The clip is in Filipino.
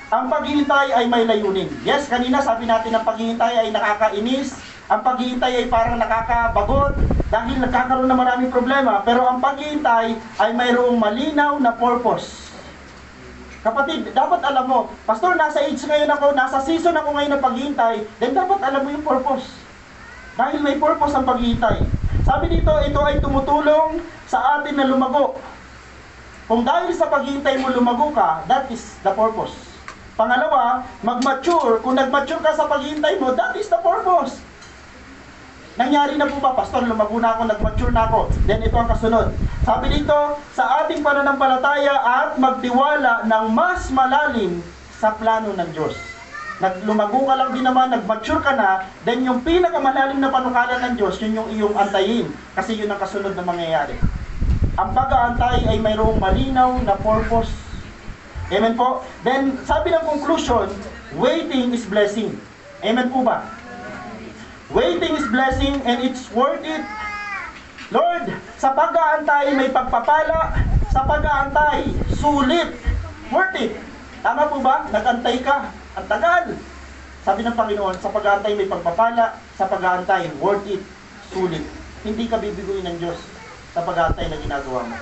ang paghihintay ay may layunin. Yes, kanina sabi natin ang paghihintay ay nakakainis, ang paghihintay ay parang nakakabagot dahil nagkakaroon ng maraming problema, pero ang paghihintay ay mayroong malinaw na purpose. Kapatid, dapat alam mo, Pastor, nasa age ngayon ako, nasa season ako ngayon ng paghihintay, then dapat alam mo yung purpose. Dahil may purpose ang paghihintay. Sabi dito, ito ay tumutulong sa atin na lumago. Kung dahil sa paghihintay mo lumago ka, that is the purpose. Pangalawa, mag-mature. Kung nag-mature ka sa paghihintay mo, that is the purpose. Nangyari na po ba, Pastor, lumago na ako, nag-mature na ako. Then ito ang kasunod. Sabi dito, sa ating pananampalataya at magtiwala ng mas malalim sa plano ng Diyos. Lumago ka lang din naman, nag-mature ka na, then yung pinakamalalim na panukala ng Diyos, yun yung iyong antayin. Kasi yun ang kasunod na mangyayari. Ang pag-aantay ay mayroong malinaw na purpose. Amen po? Then, sabi ng conclusion, waiting is blessing. Amen po ba? Waiting is blessing and it's worth it. Lord, sa pag-aantay may pagpapala, sa pag-aantay, sulit, worth it. Tama po ba? Nag-antay ka. Ang tagal. Sabi ng Panginoon, sa pag-aantay may pagpapala, sa pag-aantay, worth it, sulit. Hindi ka bibiguin ng Diyos sa pag-aantay na ginagawa mo.